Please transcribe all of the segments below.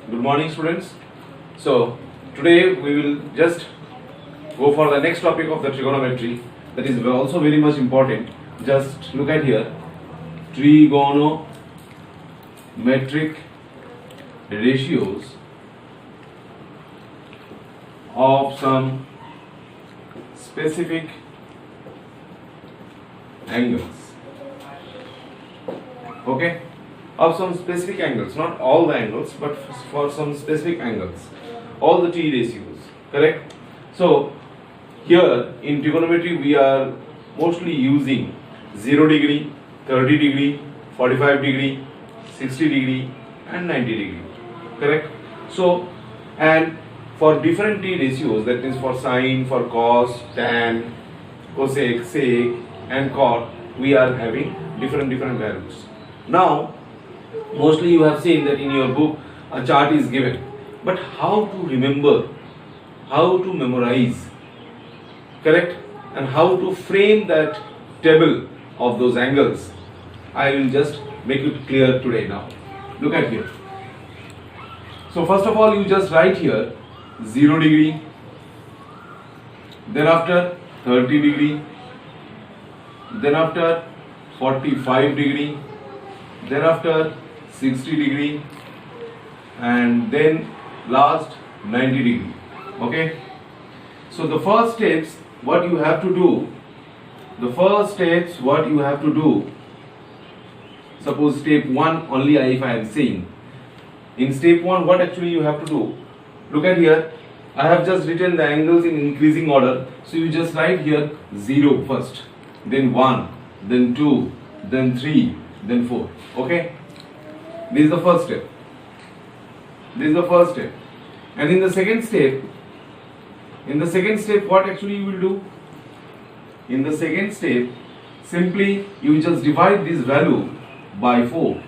Good morning, students. So, today we will just go for the next topic of the trigonometry, that is also very much important. Just look at here, trigonometric ratios of some specific angles. Okay, of some specific angles, not all the angles, but for some specific angles, all the t ratios, correct? So here in trigonometry we are mostly using 0 degree, 30 degree, 45 degree, 60 degree and 90 degree, correct? So, and for different t ratios, that means for sine, for cos, tan, cosec, sec and cot, we are having different values. Now mostly you have seen that in your book a chart is given, but how to remember, how to memorize, correct, and how to frame that table of those angles, I will just make it clear today. Now look at here. So first of all, you just write here 0 degree, then after 30 degree, then after 45 degree, then after 60 degree, and then last 90 degree. Okay, so the first steps what you have to do, suppose step 1 only if I am saying, in step 1 what actually you have to do, look at here, I have just written the angles in increasing order, so you just write here 0 first, then 1, then 2, then 3, then 4. Okay, this is the first step. And in the second step, what actually you will do? In the second step, simply you just divide this value by 4.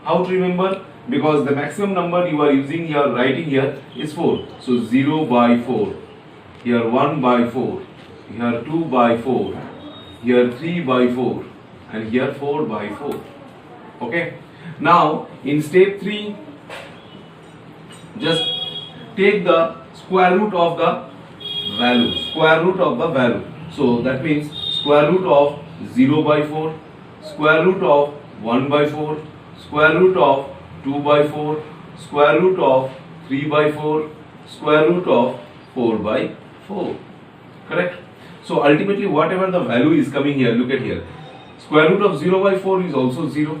How to remember? Because the maximum number you are using here, writing here is 4. So 0 by 4, here 1 by 4, here 2 by 4, here 3 by 4, and here 4 by 4. Okay. Now in step 3, just take the square root of the value. So that means square root of 0 by 4, square root of 1 by 4, square root of 2 by 4, square root of 3 by 4, square root of 4 by 4. Correct? So ultimately whatever the value is coming here, look at here. Square root of 0 by 4 is also 0.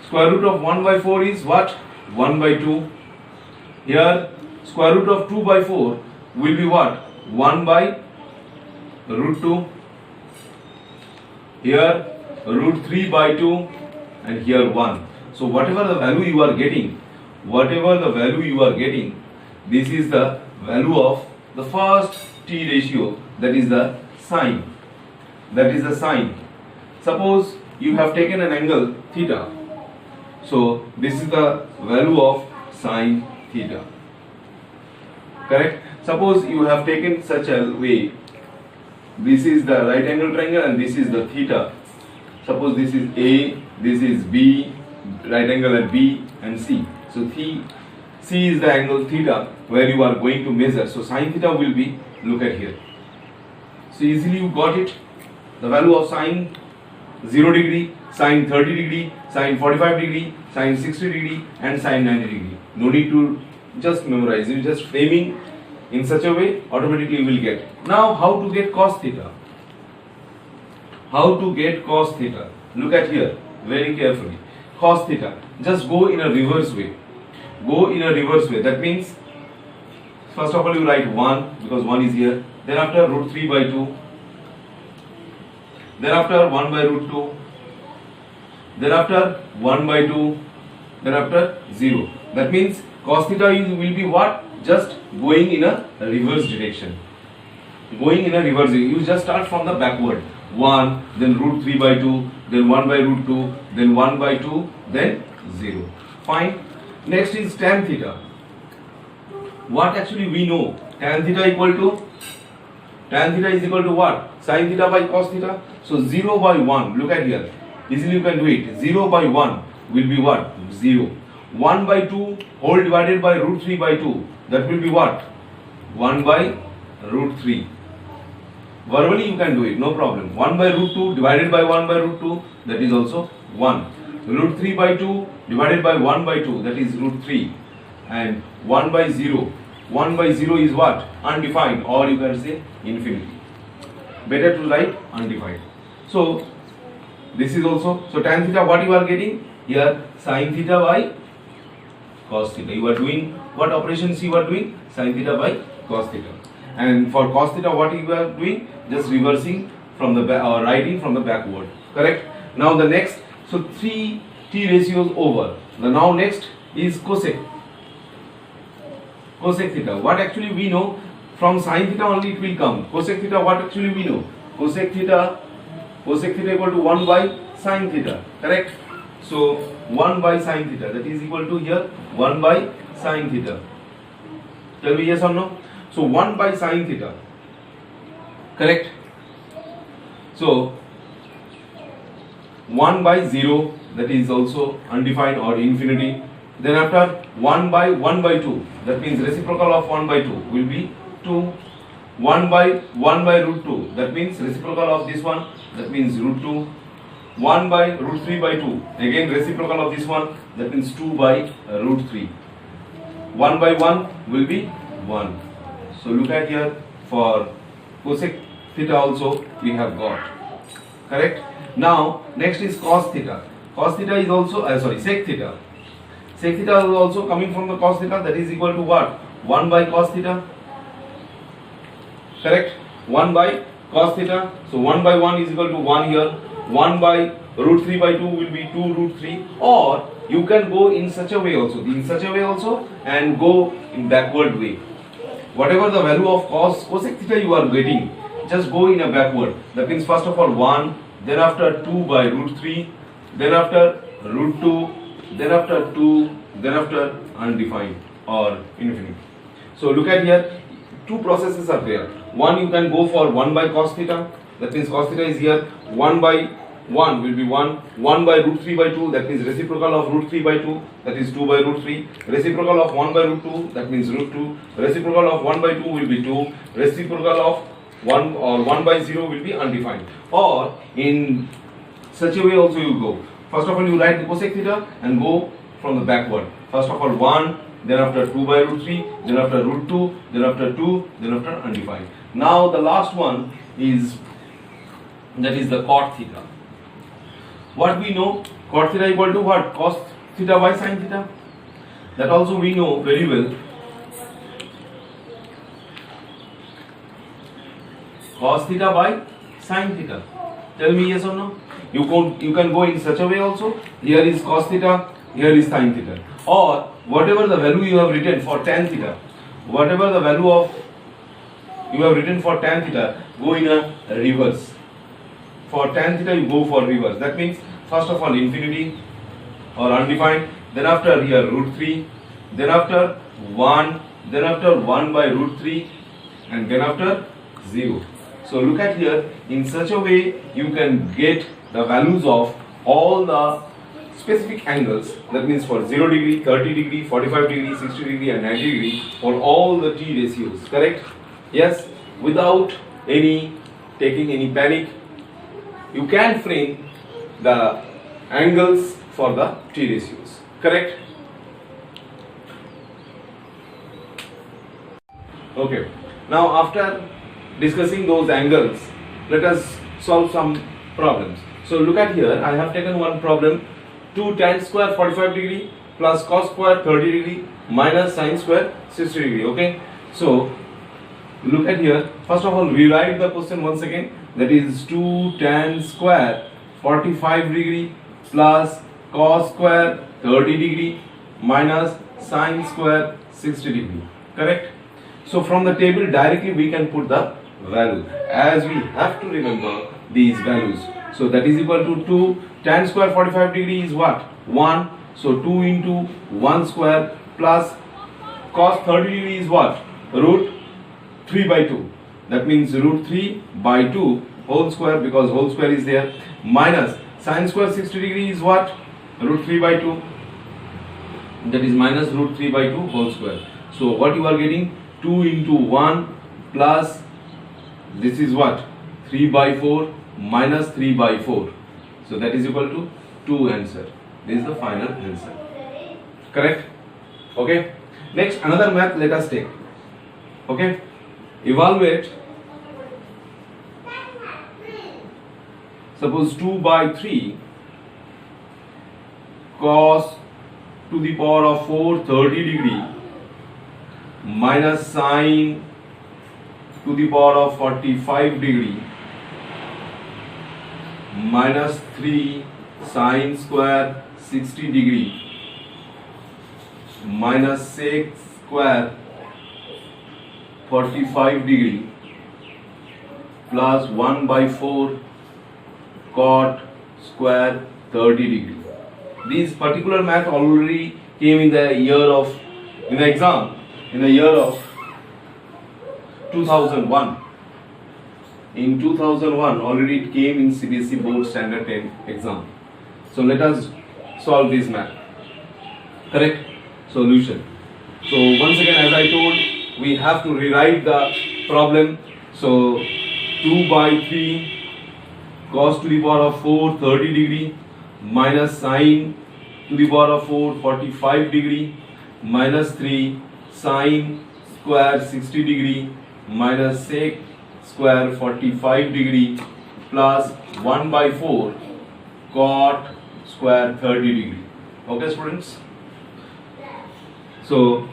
Square root of 1 by 4 is what? 1 by 2. Here square root of 2 by 4 will be what? 1 by root 2. Here root 3 by 2, and here 1. So whatever the value you are getting, this is the value of the first t ratio, that is the sine. Suppose you have taken an angle theta. So this is the value of sine theta. Correct? Suppose you have taken such a way, this is the right angle triangle and this is the theta. Suppose this is A, this is B, right angle at B and C. So C is the angle theta where you are going to measure. So sine theta will be, look at here. So easily you got it. The value of sine 0 degree, sine 30 degree, sine 45 degree, sine 60 degree and sine 90 degree. No need to just memorize. You just framing in such a way, automatically you will get. Now how to get cos theta? Look at here very carefully. Cos theta, just go in a reverse way. That means first of all you write 1 because 1 is here. Then after root 3 by 2. Then after 1 by root 2. Then after 1 by 2. Then after 0. That means cos theta will be what? Just going in a reverse direction. You just start from the backward. 1, then root 3 by 2, then 1 by root 2, then 1 by 2, then 0. Fine. Next is tan theta. What actually we know? Tan theta is equal to what? Sin theta by cos theta. So 0 by 1, look at here. Easily you can do it. 0 by 1. will be what? 0. 1 by 2 whole divided by root 3 by 2, that will be what? 1 by root 3. Verbally you can do it, no problem. 1 by root 2 divided by 1 by root 2, that is also 1. Root 3 by 2 divided by 1 by 2, that is root 3. And 1 by 0. 1 by 0 is what? Undefined, or you can say infinity. Better to write undefined. So this is also, so tan theta, what you are getting? Here sin theta by cos theta. You are doing, what operations you are doing? Sin theta by cos theta. And for cos theta, what you are doing? Just reversing from the back, or writing from the backward. Correct? Now the next, so 3 t ratios over. Now next is cosec. Cosec theta. What actually we know? From sin theta only it will come. Cosec theta, what actually we know? Cosec theta equal to 1 by sin theta. Correct? So 1 by sin theta, that is equal to here 1 by sin theta. Tell me yes or no? So 1 by sin theta. Correct? So 1 by 0, that is also undefined or infinity. Then after 1 by 2, that means reciprocal of 1 by 2 will be 2. 1 by root 2, that means reciprocal of this one, that means root 2. 1 by root 3 by 2, again reciprocal of this one, that means 2 by root 3. 1 by 1 will be 1. So look at here, for cosec theta also we have got. Correct? Now next is cos theta. Cos theta is also, sec theta. Sec theta is also coming from the cos theta, that is equal to what? 1 by cos theta. Correct? 1 by cos theta. So 1 by 1 is equal to 1 here. 1 by root 3 by 2 will be 2 root 3. Or you can go in such a way also, and go in backward way. Whatever the value of cosec theta you are getting, just go in a backward. That means first of all 1, then after 2 by root 3, then after root 2, then after 2, then after undefined or infinity. So look at here, two processes are there. One, you can go for 1 by cos theta, that means cos theta is here, 1 by 1 will be 1, 1 by root 3 by 2, that means reciprocal of root 3 by 2, that is 2 by root 3, reciprocal of 1 by root 2, that means root 2, reciprocal of 1 by 2 will be 2, reciprocal of 1 or 1 by 0 will be undefined. Or in such a way also you go. First of all you write the cosec theta and go from the backward. First of all 1, then after 2 by root 3, then after root 2, then after 2, then after undefined. Now the last one is, that is the cot theta. What we know, cot theta equal to what? Cos theta by sin theta. That also we know very well. Cos theta by sin theta. Tell me yes or no? You can go in such a way also. Here is cos theta, here is sin theta. Or whatever the value you have written for tan theta, whatever the value of you have written for tan theta, go in a reverse. For tan theta you go for reverse. That means first of all infinity or undefined, then after here root 3, then after 1, then after 1 by root 3, and then after 0. So look at here, in such a way you can get the values of all the specific angles, that means for 0 degree, 30 degree, 45 degree, 60 degree and 90 degree, for all the t ratios. Correct? Yes, without taking any panic. You can frame the angles for the t ratios. Correct? Okay. Now after discussing those angles, let us solve some problems. So look at here, I have taken one problem, 2 tan square 45 degree plus cos square 30 degree minus sin square 60 degree. Okay. So look at here, first of all rewrite the question once again, that is 2 tan square 45 degree plus cos square 30 degree minus sin square 60 degree. Correct? So from the table directly we can put the value, as we have to remember these values. So that is equal to 2 tan square 45 degree is what? 1. So 2 into 1 square plus cos 30 degree is what? Root 3 by 2. That means root 3 by 2 whole square, because whole square is there, minus sin square 60 degree is what? root 3 by 2, that is minus root 3 by 2 whole square. So what you are getting, 2 into 1 plus this is what, 3 by 4 minus 3 by 4. So that is equal to 2 answer. This is the final answer. Correct? Okay. Next, another math let us take. Okay. Evaluate. Suppose 2 by 3 cos to the power of 4 30 degree minus sine to the power of 45 degree minus 3 sine square 60 degree minus sec square 45 degree plus 1 by 4 cot square 30 degree. These particular math already came in the exam in the year of 2001. In 2001 already it came in CBSE Board Standard 10 exam. So let us solve this math. Correct? Solution. So once again, as I told, we have to rewrite the problem. So 2 by 3 cos to the power of 4 30 degree minus sine to the power of 4 45 degree minus 3 sine square 60 degree minus sec square 45 degree plus 1 by 4 cot square 30 degree. Okay students? So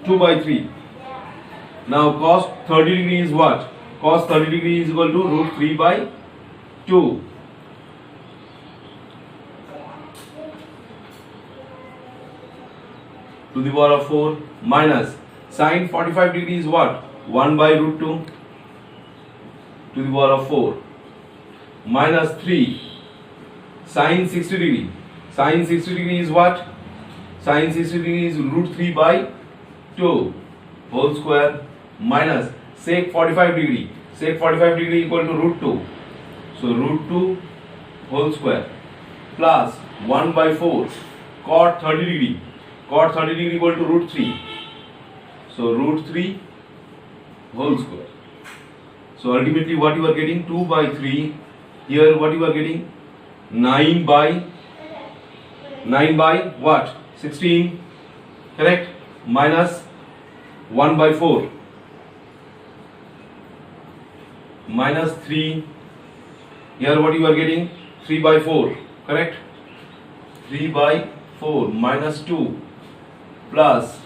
2 by 3. Now cos 30 degree is what? Cos 30 degree is equal to root 3 by 2. To the power of 4 minus sine 45 degree is what? 1 by root 2 to the power of 4 minus 3 sine 60 degree. Sine 60 degree is what? Sine 60 degree is root 3 by 2 whole square minus sec 45 degree. Sec 45 degree equal to root 2. So root 2 whole square plus 1 by 4 cot 30 degree. Cot 30 degree equal to root 3. So root 3 whole square. So ultimately what you are getting, 2 by 3. Here what you are getting, 9 by what? 16. Correct? Minus 1 by 4 minus 3. Here what you are getting, 3 by 4. Correct? 3 by 4 minus 2 plus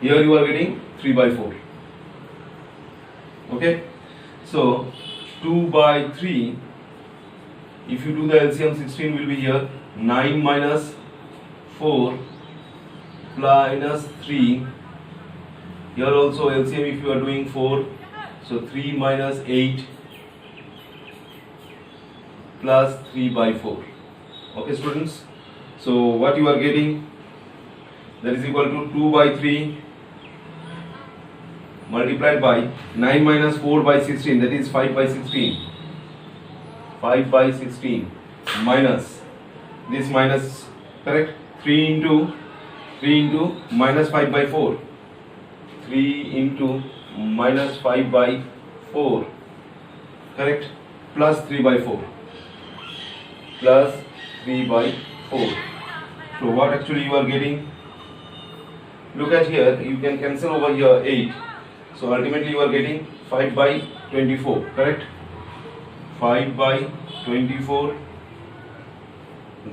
here you are getting 3 by 4. Okay? So 2 by 3, if you do the LCM, 16 will be here, 9 minus 4 minus 3. Here also LCM if you are doing 4, so 3 minus 8 plus 3 by 4. Okay students? So what you are getting, that is equal to 2 by 3 multiplied by 9 minus 4 by 16, that is 5 by 16. 5 by 16 minus this minus, correct? 3 into minus 5 by 4. 3 into minus 5 by 4. Correct? Plus 3 by 4. Plus 3 by 4. So what actually you are getting? Look at here, you can cancel over here 8. So ultimately you are getting 5 by 24. Correct? 5 by 24.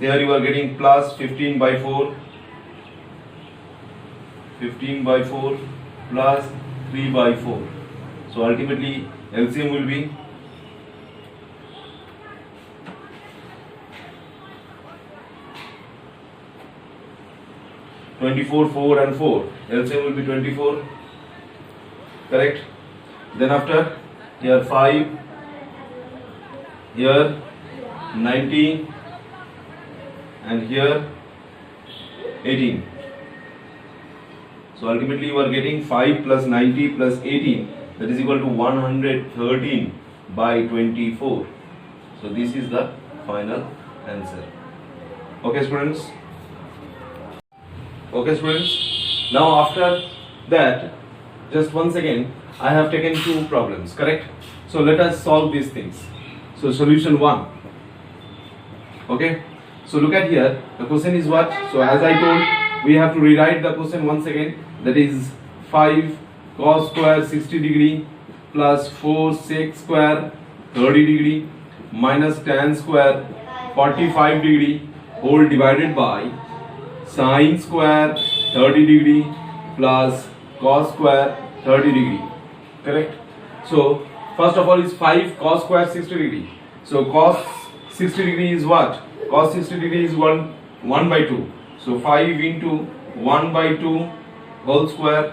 There you are getting plus 15 by 4. 15 by 4 plus 3 by 4. So ultimately LCM will be 24, 4 and 4. LCM will be 24. Correct? Then after, here 5, here 19 and here 18. So ultimately you are getting 5 plus 90 plus 18, that is equal to 113 by 24. So this is the final answer. Okay students, now after that, just once again I have taken two problems, correct? So let us solve these things. So solution 1. Okay, so look at here, the question is what? So as I told, we have to rewrite the question once again, that is 5 cos square 60 degree plus 4 sec square 30 degree minus tan square 45 degree whole divided by sin square 30 degree plus cos square 30 degree, correct? So first of all is 5 cos square 60 degree. So cos 60 degree is what? Cos 60 degree is 1 by 2. So 5 into 1 by 2 whole square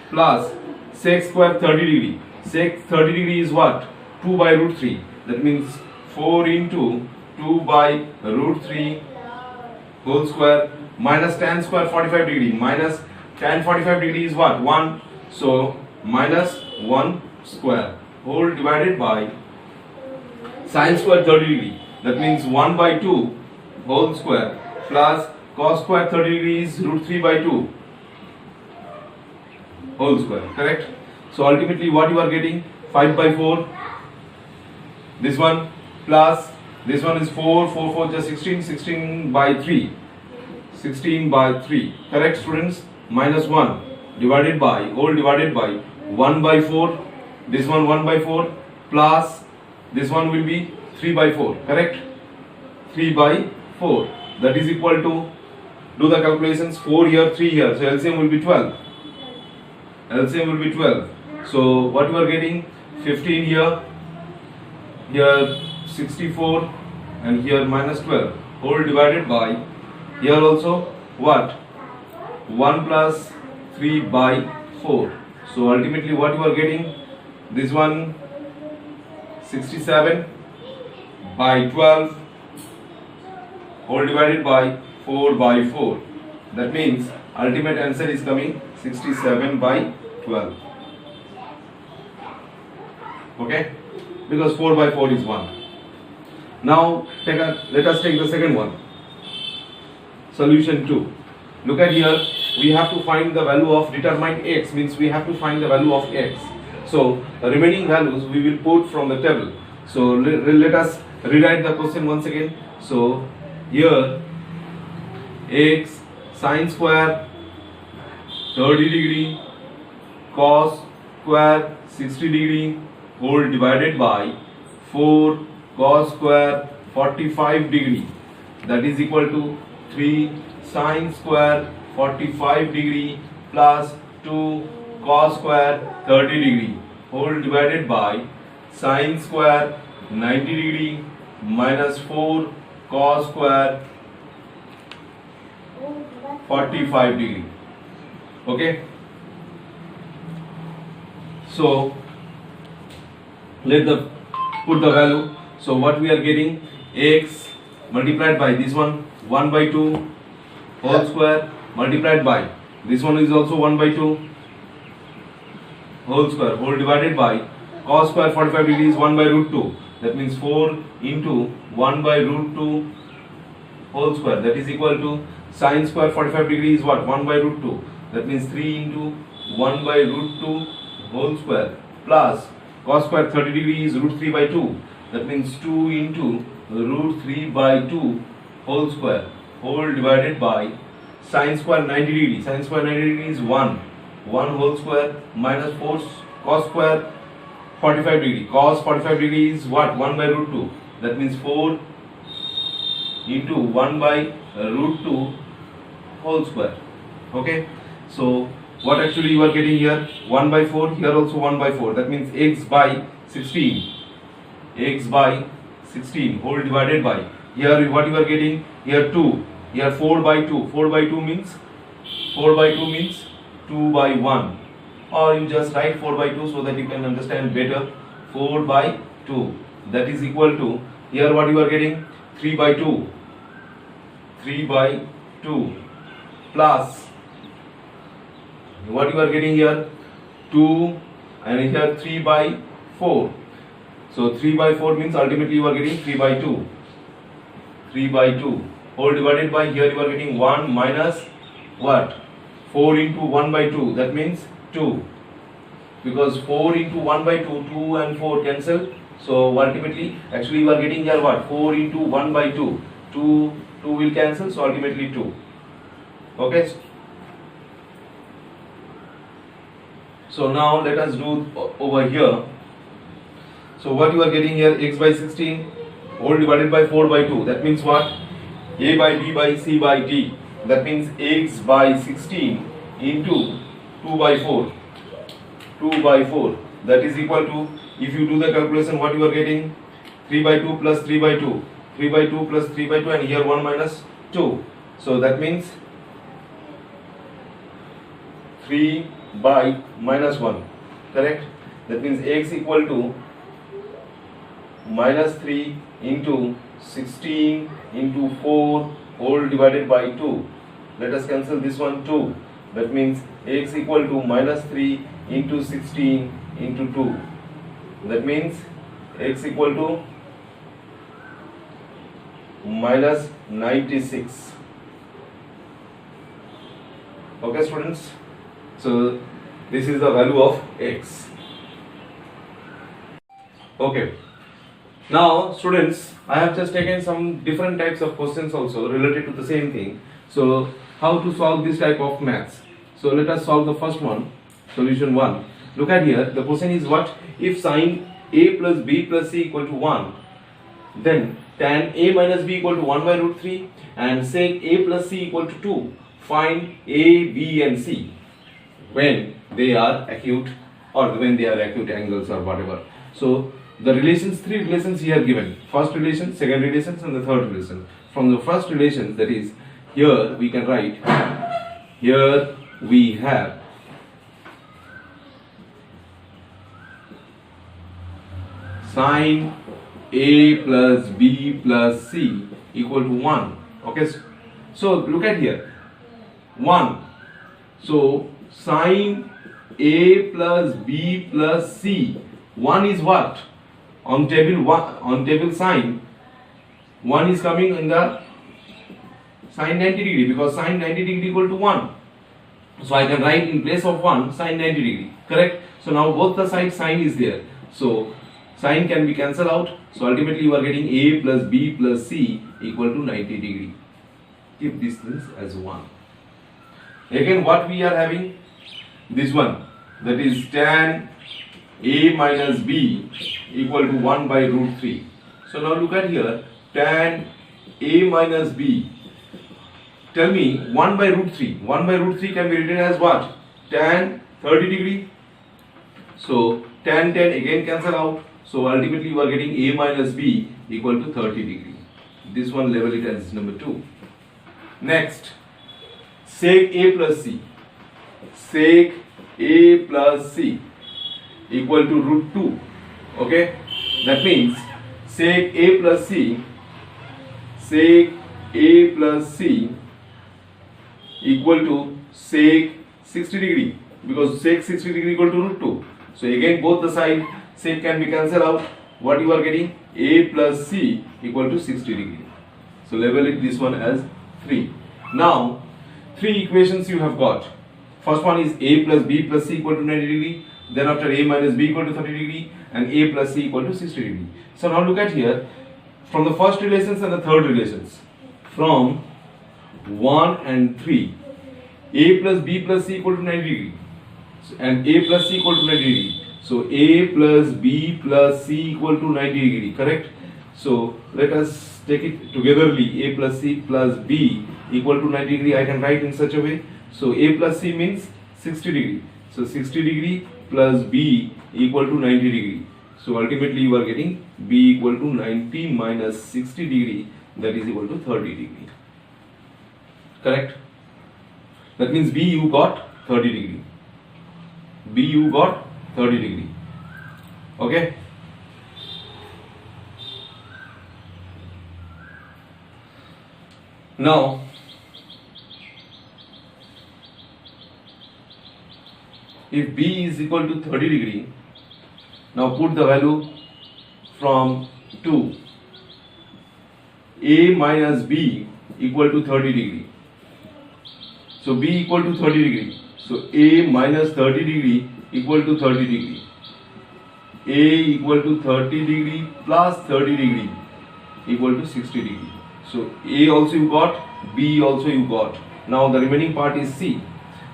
plus sec square 30 degree. Sec 30 degree is what? 2 by root 3. That means 4 into 2 by root 3 whole square minus tan square 45 degree. Minus tan 45 degree is what? 1. So minus 1 square whole divided by sin square 30 degree. That means 1 by 2 whole square plus cos square 30 degree is root 3 by 2 whole square, correct? So ultimately what you are getting? 5 by 4, this one plus this one is 4, 4, 4 just 16, 16 by 3, 16 by 3, correct students? Minus 1 divided by, whole divided by 1 by 4, this one 1 by 4 plus this one will be 3 by 4, correct? 3 by 4, that is equal to, do the calculations, 4 here, 3 here, so LCM will be 12. LCM will be 12. So what you are getting? 15 here, here 64 and here minus 12 whole divided by, here also what? 1 plus 3 by 4. So ultimately what you are getting? This one 67 by 12 whole divided by 4 by 4. That means ultimate answer is coming 67 by 12. Okay, because 4 by 4 is 1. Now let us take the second one. Solution 2. Look at here, we have to find the value of determined x, means we have to find the value of x. So the remaining values we will put from the table. So let us rewrite the question once again. So here x sin square 30 degree cos square 60 degree whole divided by 4 cos square 45 degree, that is equal to 3 sin square 45 degree plus 2 cos square 30 degree whole divided by sin square 90 degree minus 4 cos square 45 degree. Okay, so put the value. So what we are getting? X multiplied by this one 1 by 2 whole square multiplied by this one is also 1 by 2 whole square whole divided by cos square 45 degree is 1 by root 2. That means 4 into 1 by root 2 whole square, that is equal to sin square 45 degree is what? 1 by root 2. That means 3 into 1 by root 2 whole square plus cos square 30 degree is root 3 by 2. That means 2 into root 3 by 2 whole square whole divided by sin square 90 degree. Sin square 90 degree is 1 whole square minus 4 cos square 45 degree. Cos 45 degree is what? 1 by root 2. That means 4 into 1 by root 2 whole square. Okay, so what actually you are getting here? 1 by 4, here also 1 by 4. That means x by 16. X by 16 whole divided by, here what you are getting? Here 2, here 4 by 2. 4 by 2 means 2 by 1, or you just write 4 by 2 so that you can understand better. 4 by 2, that is equal to, here what you are getting? 3 by 2. 3 by 2 plus what you are getting here? 2 and here 3 by 4. So 3 by 4 means ultimately you are getting 3 by 2. 3 by 2 whole divided by, here you are getting 1 minus what? 4 into 1 by 2, that means 2. Because 4 into 1 by 2, 2 and 4 cancel. So ultimately, actually you are getting here what? 4 into 1 by 2. 2 will cancel, so ultimately 2. Okay. So now let us do over here. So what you are getting here, x by 16 whole divided by 4 by 2. That means what? A by B by C by D. That means x by 16 into 2 by 4. 2 by 4. That is equal to, if you do the calculation, what you are getting? 3 by 2 plus 3 by 2. 3 by 2 plus 3 by 2, and here 1 minus 2. So that means 3 by minus 1. Correct? That means x equal to minus 3 into 16 into 4 whole divided by 2. Let us cancel this one 2. That means x equal to minus 3 into 16 into 2. That means x equal to minus 96. Okay, students? So this is the value of x. Okay. Now students, I have just taken some different types of questions also related to the same thing. So how to solve this type of maths? So let us solve the first one, solution 1. Look at here, the question is what? If sine a plus b plus c equal to 1, then tan a minus b equal to 1 by root 3 and sec a plus c equal to 2. Find a, b and c when they are acute, or when they are acute angles or whatever. So the relations, 3 relations here given. First relation, second relations and the third relation. From the first relation, that is, here we can write, here we have sine a plus b plus c equal to 1. Okay, so look at here, 1. So sine a plus b plus c, 1 is what? On table 1, on table sine, 1 is coming in the sine 90 degree, because sine 90 degree equal to 1. So I can write in place of 1 sine 90 degree. Correct? So now both the sides sine is there. So sine can be cancelled out. So ultimately you are getting a plus b plus c equal to 90 degree. Keep these things as 1. Again, what we are having? This one, that is tan a minus b equal to 1 by root 3. So now look at here, tan a minus b. Tell me, 1 by root 3. 1 by root 3 can be written as what? Tan 30 degree. So tan again cancel out. So ultimately you are getting a minus b equal to 30 degree. This one label it as number 2. Next, sec a plus c. Sec a plus c equal to root 2. Okay, that means sec a plus c, sec a plus c equal to sec 60 degree, because sec 60 degree equal to root 2. So again both the side sec can be cancelled out. What you are getting? A plus c equal to 60 degree. So label it this one as 3. Now 3 equations you have got. First one is a plus b plus c equal to 90 degree. Then after a minus b equal to 30 degree and a plus c equal to 60 degree. So now look at here, from the first relations and the third relations, from 1 and 3, a plus b plus c equal to 90 degree and a plus c equal to 90 degree. So a plus b plus c equal to 90 degree, correct? So let us take it togetherly, a plus c plus b equal to 90 degree. I can write in such a way. So a plus c means 60 degree. So 60 degree plus b equal to 90 degree. So ultimately you are getting b equal to 90 minus 60 degree, that is equal to 30 degree. Correct? That means b you got 30 degree. B you got 30 degree. Okay? Now if b is equal to 30 degree, now put the value from 2. A minus b equal to 30 degree. So B equal to 30 degree. So A minus 30 degree equal to 30 degree. A equal to 30 degree plus 30 degree equal to 60 degree. So A also you got, B also you got. Now the remaining part is C.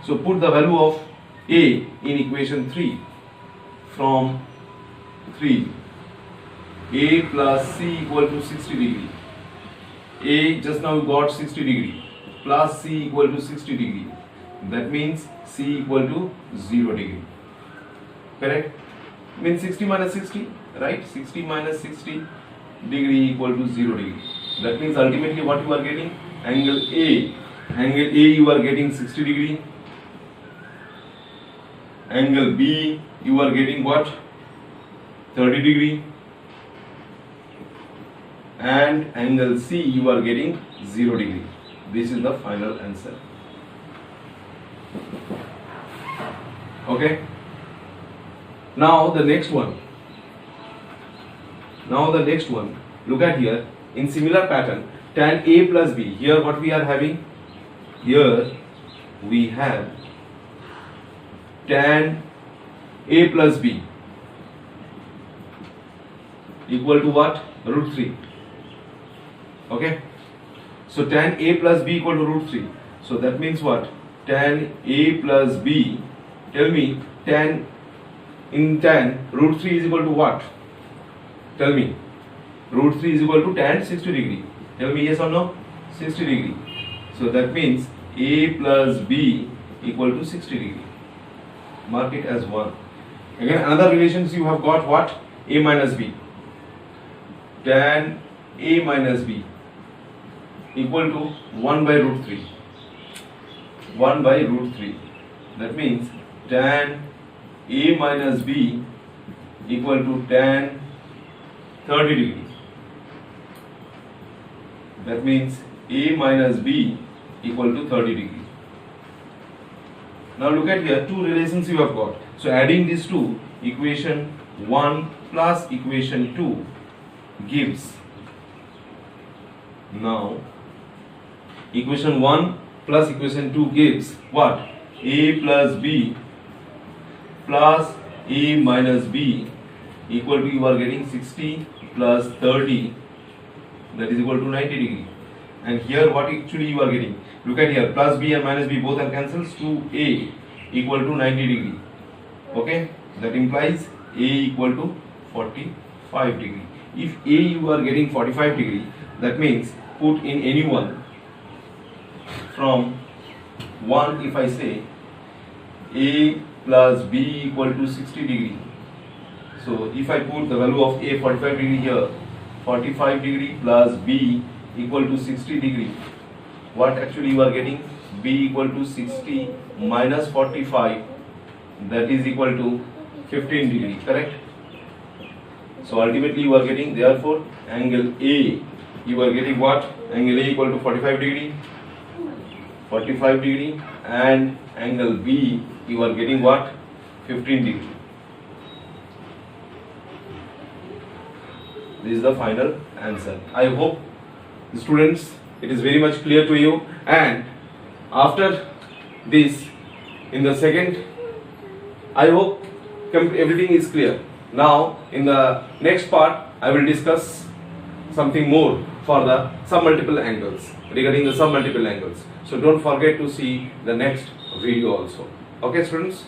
So put the value of A in equation 3 from 3. A plus C equal to 60 degree. A just now you got 60 degree plus C equal to 60 degree. That means C equal to 0 degree. Correct? Means 60 minus 60, right? 60 minus 60 degree equal to 0 degree. That means ultimately what you are getting? Angle A. Angle A you are getting 60 degree. Angle B you are getting what? 30 degree. And angle C you are getting 0 degree. This is the final answer. Okay. Now the next one. Look at here. In similar pattern, tan A plus B. Here what we are having? Here we have tan A plus B equal to what? Root 3. Okay. So tan A plus B equal to root 3. So that means what? Tan A plus B. Tell me, tan root 3 is equal to what? Tell me. Root 3 is equal to tan 60 degree. Tell me yes or no? 60 degree. So that means A plus B equal to 60 degree. Mark it as 1. Again another relations you have got what? A minus B. Tan A minus B equal to 1 by root 3. 1 by root 3. That means tan A minus B equal to tan 30 degree. That means A minus B equal to 30 degree. Now look at here, two relations you have got. So adding these two, equation 1 plus equation 2 gives. Now equation 1 plus equation 2 gives what? A plus B plus A minus B equal to, you are getting 60 plus 30, that is equal to 90 degree. And here what actually you are getting? Look at here, plus B and minus B both are cancelled, 2A equal to 90 degree. Okay, that implies A equal to 45 degree. If A you are getting 45 degree, that means put in any one from 1. If I say A plus B equal to 60 degree, so if I put the value of A 45 degree here, 45 degree plus B equal to 60 degree, what actually you are getting? B equal to 60 minus 45, that is equal to 15 degree, correct? So ultimately you are getting, therefore angle A you are getting what? Angle A equal to 45 degree, and angle B you are getting what? 15 degree. This is the final answer. I hope, students, it is very much clear to you, and after this, in the second, I hope everything is clear. Now in the next part I will discuss something more for the submultiple angles, regarding the submultiple angles. So don't forget to see the next video also. Okay students.